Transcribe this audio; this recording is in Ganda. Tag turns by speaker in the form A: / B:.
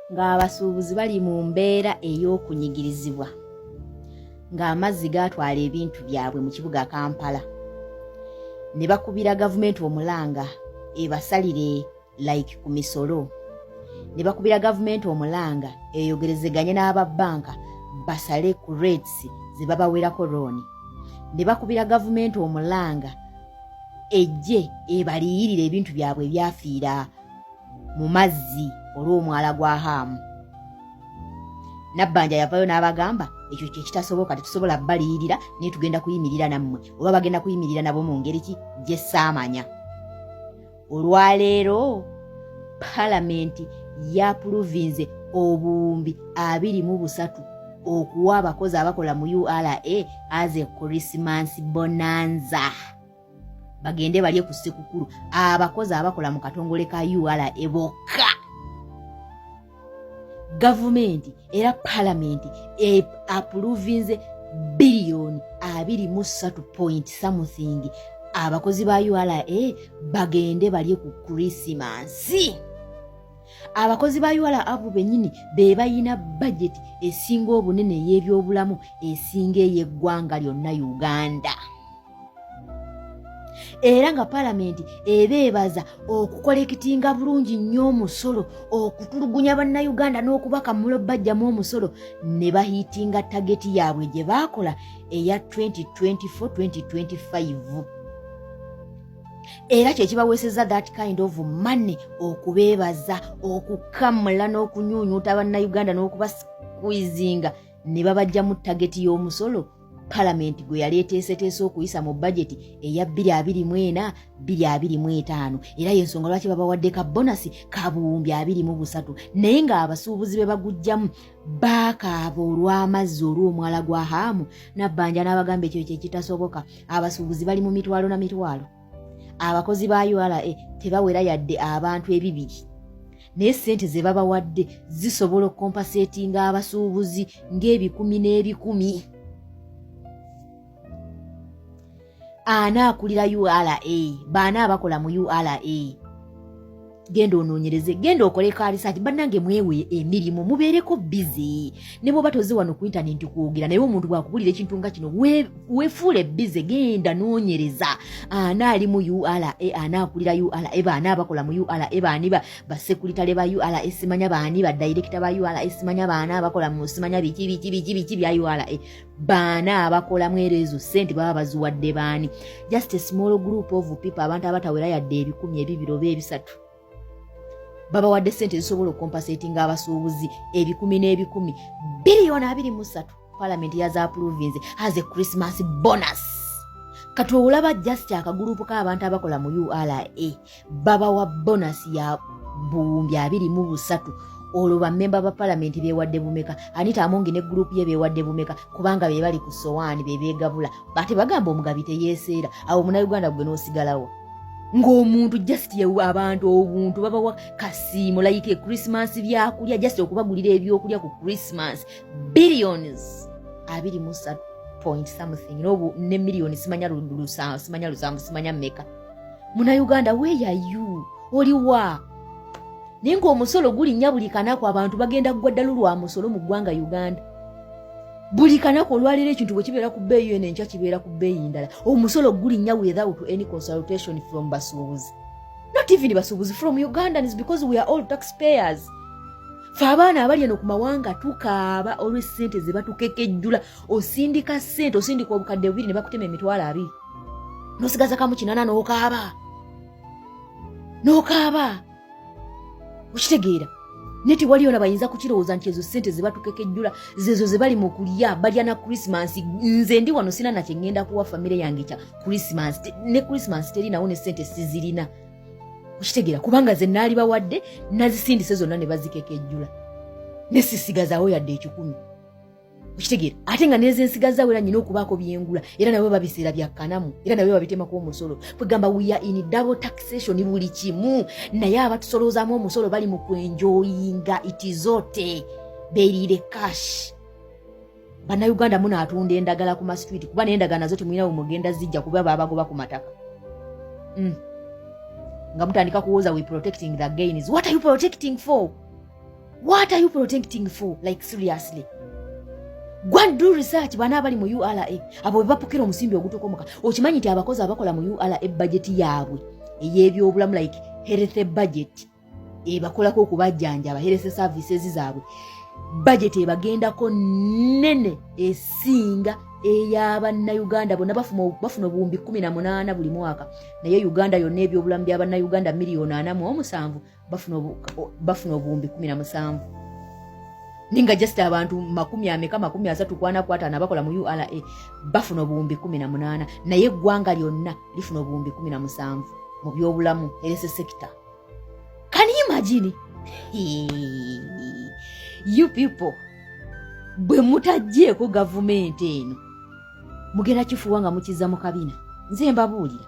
A: ng'abasuubuzi bali mu mbeera ey'okunyigirizibwa ng'amazzi gaatwala ebintu byabwe mu kibuga Kampala ne bakubira gavumenti omulanga ebasalire like ku misolo, ne bakubira gavumenti omulanga eyogerezeganye n'ababbanka basale ku rates ze babawerako looni, ne bakubira gavumenti omulanga ejje ebaliyirira ebintu byabwe ebyafiira mu mazzi olw'omwala gwa Hamu. Nabbanja yavayo n'abagamba ekyo kye kitasoboka, tetusobola baliyirira naye tugenda kuyimirira nammwe, oba bagenda kuyimirira nabo mu ngeri ki gye saamanya. Olwaleero palamenti yapuruvinze obuwumbi 23 okuwa abakozi abakola mu URA as a Christmas bonanza. Bagende balye ku Ssekukkulu abakozi abakola mu katongole ka URA bokka. Gavumenti era palamenti approvinze billion 23 point something abakozi ba URA bagende balye ku Christmas. Abakozi ba URA abo bennyini be bayina budget esinga obunene y'ebyobulamu esinga ey'eggwanga lyonna Uganda. Era nga palamenti ebeebaza okukolekitinga bulungi nnyo omusolo, okutulugunya bannayuganda n'okubakammula bajjamu omusolo, ne bahiitinga tageti yaabwe gye baakola eya 2024-2025. Era kye kibaweeseza that kind of money okubeebaza, okukamula n'okunyuunyuuta bannayuganda n'okubasqueezinga ne babajja mu tageti y'omusolo palamenti gwe yali eteeseteese okuyisa mu bajeti eya 2024-2025. Era y'ensonga lwaki babawadde ka bonasi ka buwumbi 23 naye ng'abasuubuzi be bagujjamu baakaaba olw'amazzi olw'omwala gwa Hamu. Nabbanja n'abagamba ekyo kye kitasoboka. Abasuubuzi bali mu mitwalo na mitwalo. Abakozi ba URA tebawera yadde abantu 200 naye ssente ze babawadde zisobola okukompasetinga abasuubuzi ng'ebikumi n'ebikumi. Anaakulira URA, baana abakola mu URA, genda onoonyereze, genda okole ka research, bannange mwewe emirimu mubeereko busy. Ne bw'oba toze wano ku internet kwogera naye omuntu bw'akubulira ekintu nga kino weefuule busy, genda noonyereza. Anaali mu URA, anaakulira URA, baana abakola mu URA, baani basekuritale ba URA, simanya baani badirector ba URA, simanya baana abakola mu simanya biki bya URA, baana abakola mu ezo sente baba baziwadde baani. Just a small group of people, abantu abatawera yadde 10 oba 3 baba wadde sente zisobola okukompasetinga abasuubuzi 10 billion 23. Parliament yaza approvinze as a Christmas bonus. Kati olaba just akagurupu k'abantu abakola mu URA baba wa bonus ya buwumbi 23. Olwo bammemba ba palamenti beewadde bumeka, Anita Amongi ne group ye beewadde bumeka, kubanga be bali ku sowaani beegabula. Bate bagamba omugabi teyeeseera, awo Munnayuganda gwe n'osigalawo. Ng'omuntu just abantu obuntu babawa kasiimo like Christmas byakulya, just okubagulira ebyokulya ku Christmas billions 23 point something ne million simanya lulusa simanya lusambu simanya meka. Munnayuganda where are you? Oliwa ningo omusolo gulinnya buli kanako abantu bagenda gwaddalu lwa musolo mu ggwanga Uganda. Buli kanako olwalira ekintu bwe kibeera ku bbeeyi eno enkya kibeera ku bbeeyi ndala. Omusolo gulinnya without any consultation from basuubuzi. Not even basuubuzi, from Ugandans, because we are all taxpayers. Faabaana abali eno ku mawanga tukaaba olw'essente ze batukekejjula. Osindika ssente, osindika obukadde 2 ne bakutema emitwalo 2. N'osigaza kamu 8 n'okaaba. Ukitegeera neti waliona bayinza kukirowooza nti ezo ssente ze batukekejjula zezo ze bali mu kulya balya na Christmas. Nze ndi wano sina na kye ngenda kuwa famire yange kya Christmas, ne Christmas terina one ssente sizirina. Ukitegeera kubanga ze naali bawadde nazisindise zonna ne bazikekejjula ne sisigazaawo yadde 10. Ukitegeera ate nga neze nsigazaawo era nyina okubaako byengula era nawe babiseera byakkanamu era nawe babitemako omusolo. Kwegamba we are in double taxation buli kimu, naye abatusolozaamu omusolo bali mu kwenjoyinga itizote beerire cash. Bannayuganda munaatunda endagala ku masitwiti kuba n'endagala nazo temulinawo mugenda zijja kuba babagoba ku mataka. Nga mutandika kuwooza we protecting the gains. What are you protecting for? What are you protecting for? Like seriously. Go and do research bana abali mu URA. Abo bapokera omusimbi ogutokomoka. Okimanyi nti abakozi abakola mu URA budget yaabwe eyebyobulamu like health budget bakolako okubajjanja health services zaabwe. Budget ebagendako nene esinga ey'Abannayuganda bonna bafuna obuwumbi 18 buli mwaka. Naye Uganda yonna ebyobulamu by'Abannayuganda miliyoni 47 bafuna obuwumbi 17. Ninga just abantu 30 bakola mu URA bafuna obuwumbi 18. Naye eggwanga lyonna lifuna obuwumbi 17 mu byobulamu health sector. Can you imagine? You people, bwe mutajjeeko gavumenti eno mugenda kifuwa nga mukiza mu kabina. Nze mbabuulira